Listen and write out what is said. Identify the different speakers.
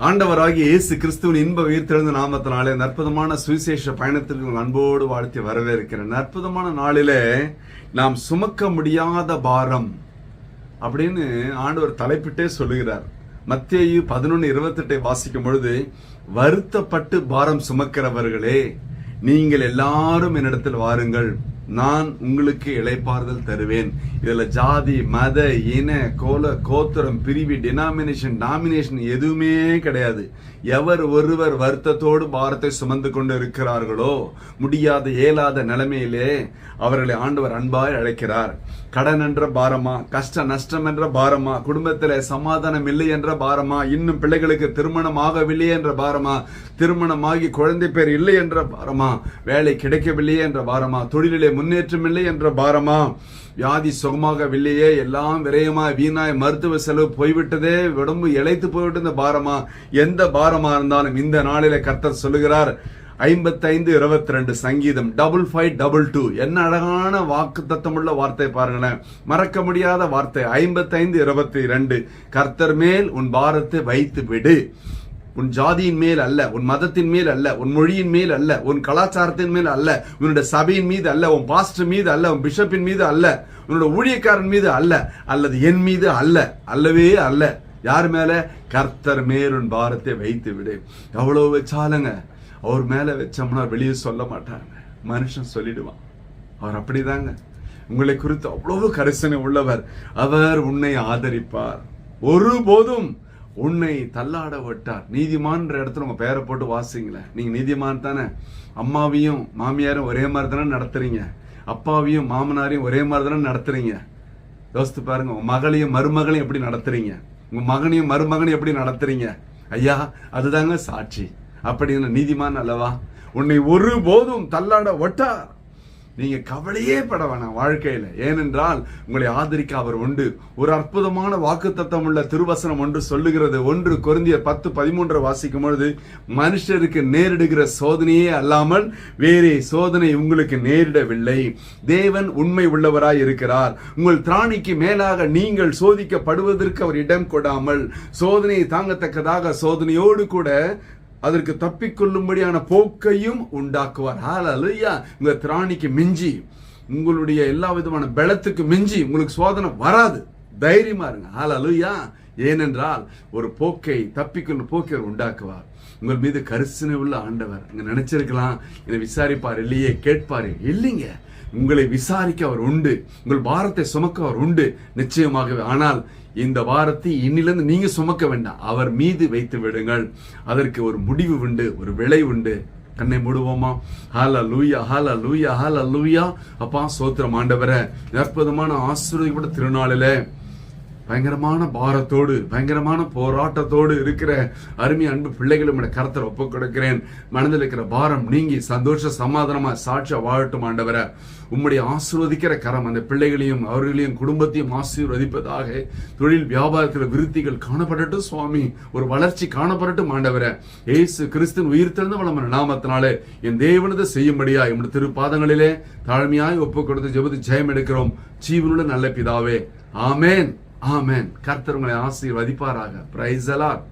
Speaker 1: ஆண்டவராகிய இயேசு கிறிஸ்துவின் இன்ப உயிர்த்தெழுந்த நாமத்தினாலே அற்புதமான சுவிசேஷ பயணத்திற்கு அன்போடு வாழ்த்தி வரவேற்கிறேன். அற்புதமான நாளிலே நாம் சுமக்க முடியாத பாரம் அப்படின்னு ஆண்டவர் தலைப்பிட்டே சொல்லுகிறார். மத்தேயு 11:28 வாசிக்கும் பொழுது, வருத்தப்பட்டு பாரம் சுமக்கிறவர்களே நீங்கள் எல்லாரும் என்னிடத்தில் வாருங்கள், நான் உங்களுக்கு இளைப்பாறுதல் தருவேன். இதுல ஜாதி, மத, இன, கோத்திரம், பிரிவு, டாமினேஷன் எதுவுமே கிடையாது. எவர் ஒருவர் வருத்தத்தோடு பாரத்தை சுமந்து கொண்டு இருக்கிறார்களோ, முடியாத இயலாத நிலைமையிலே அவர்களை ஆண்டவர் அன்பாய் அழைக்கிறார். கடன் என்ற பாரமா, கஷ்ட நஷ்டம் என்ற பாரமா, குடும்பத்தில சமாதானம் இல்லை என்ற பாரமா, இன்னும் பிள்ளைகளுக்கு திருமணம் ஆகவில்லை என்ற பாரமா, திருமணமாகி குழந்தை பேர் இல்லை என்ற பாரமா, வேலை கிடைக்கவில்லையே என்ற பாரமா, தொழிலிலே முன்னேற்றம் இல்லை என்ற பாரமா, வியாதி சுகமாகவில்லையே, எல்லாம் விரயமாய் வீணாய் மருத்துவ செலவு போய்விட்டதே, உடம்பு இழைத்து போய்விட்டு பாரமா, எந்த பாரமா இருந்தாலும் இந்த நாளிலே கர்த்தர் சொல்லுகிறார். 55:22 சங்கீதம் 55:22 என்ன அழகான வாக்கு தத்தமுள்ள வார்த்தை பாருங்களேன், மறக்க முடியாத வார்த்தை. 55:22 கர்த்தர் மேல் உன் பாரத்தை வைத்து விடு. உன் ஜாதியின் மேல் அல்ல, உன் மதத்தின் மேல் அல்ல, உன் மொழியின் மேல் அல்ல, உன் கலாச்சாரத்தின் மேல் அல்ல, உன்னுடைய சபையின் மீது அல்ல, உன் பாஸ்டர் மீது அல்ல, உன் பிஷப்பின் மீது அல்ல, உன்னோட ஊழியக்காரன் மீது அல்ல, அல்லது என் மீது அல்ல, அல்லவே அல்ல. யார் மேல? கர்த்தர் மேல் உன் பாரத்தை வைத்து விடு. எவ்வளவு வச்சாலுங்க அவர் மேல வச்சோம்னா வெளியே சொல்ல மாட்டாங்க, மனுஷன் சொல்லிடுவான். அவர் அப்படிதாங்க, உங்களை குறித்து அவ்வளவு கரிசனை உள்ளவர். அவர் உன்னை ஆதரிப்பார், ஒருபோதும் உன்னை தள்ளாட விட்டார். நீதிமான்ற இடத்துல உங்க பேரை போட்டு வாசிங்களேன். நீங்க நீதிமான் தானே? அம்மாவையும் மாமியாரும் ஒரே மாதிரி தானே நடத்துறீங்க, அப்பாவையும் மாமனாரையும் ஒரே மாதிரி தானே நடத்துறீங்க. யோசித்து பாருங்க, உங்க மகளையும் மருமகளையும் எப்படி நடத்துறீங்க, உங்க மகனையும் மருமகனையும் எப்படி நடத்துறீங்க? ஐயா, அதுதாங்க சாட்சி. அப்படின்னு நீதிமான் அல்லவா? உன்னை ஒருபோதும் தள்ளாட விட்டார். நீங்க கவலையே பட வேணாம் வாழ்க்கையில. ஏனென்றால் உங்களை ஆதரிக்க அவர் உண்டு. ஒரு அற்புதமான வாக்குத்தத்தம் உள்ள திருவசனம் ஒன்று சொல்லுகிறது. 1 கொரிந்தியர் 10:13 வாசிக்கும் பொழுது, மனுஷருக்கு நேரிடுகிற சோதனையே அல்லாமல் வேறே சோதனை உங்களுக்கு நேரிடவில்லை. தேவன் உண்மை உள்ளவராய் இருக்கிறார். உங்கள் திராணிக்கு மேலாக நீங்கள் சோதிக்கப்படுவதற்கு அவர் இடம் கொடாமல், சோதனையை தாங்கத்தக்கதாக சோதனையோடு கூட அதற்கு தப்பிக்கொள்ளும்படியான போக்கையும் உண்டாக்குவார். ஹல்லேலூயா. உங்க திராணிக்கு மிஞ்சி, உங்களுடைய எல்லா விதமான பலத்துக்கு மிஞ்சி உங்களுக்கு சோதனை வராது. தைரியமா இருங்க. ஹல்லேலூயா. ஏனென்றால் ஒரு போக்கை, தப்பிக்கொள்ளும் போக்கை உண்டாக்குவார். உங்கள் மீது கரிசனை உள்ள ஆண்டவர். நீங்க நினைச்சிருக்கலாம், இதை விசாரிப்பார் இல்லையே, கேட்பாரு இல்லைங்க. உங்களை விசாரிக்க அவர் உண்டு, உங்கள் பாரத்தை சுமக்க அவர் உண்டு நிச்சயமாகவே. ஆனால் இந்த வாரத்தை இன்னிலிருந்து நீங்க சுமக்க வேண்டாம், அவர் மீது வைத்து விடுங்கள். அதற்கு ஒரு முடிவு உண்டு, ஒரு விளை உண்டு. கண்ணை மூடுவோமா? ஹல்லேலூயா, ஹல்லேலூயா, ஹல்லேலூயா. அப்பா ஸ்தோத்திரம் ஆண்டவரே. அற்புதமான ஆசீர்வாதப்பட்ட திருநாளிலே பயங்கரமான பாரத்தோடு, பயங்கரமான போராட்டத்தோடு இருக்கிற அருமை அன்பு பிள்ளைகளும் கர்த்தர் ஒப்புக் கொடுக்கிறேன். மனதில் இருக்கிற பாரம் நீங்கி சந்தோஷ சமாதானமா சாட்சியா வாழட்டும் ஆண்டவரே. உம்முடைய ஆசீர்வதிக்கிற கரம் அந்த பிள்ளைகளையும் அவர்களையும் குடும்பத்தையும் ஆசீர்வதிப்பதாக. தொழில் வியாபாரத்தில் விருத்திகள் காணப்படட்டும் சுவாமி, ஒரு வளர்ச்சி காணப்படட்டும் ஆண்டவரே. இயேசு கிறிஸ்துவின் உயிர்த்தெழுந்த வல்லமையான நாமத்தினாலே என் தேவனது செய்யும்படியா என்னுடைய திருப்பாதங்களிலே தாழ்மையாய் ஒப்புக் கொடுத்து ஜெபத்து ஜெயம் எடுக்கிறோம் ஜீவனுள்ள நல்ல பிதாவே. ஆமேன், ஆமேன். கர்த்தர் உங்களை ஆசீர்வதிப்பாராக. Praise the Lord.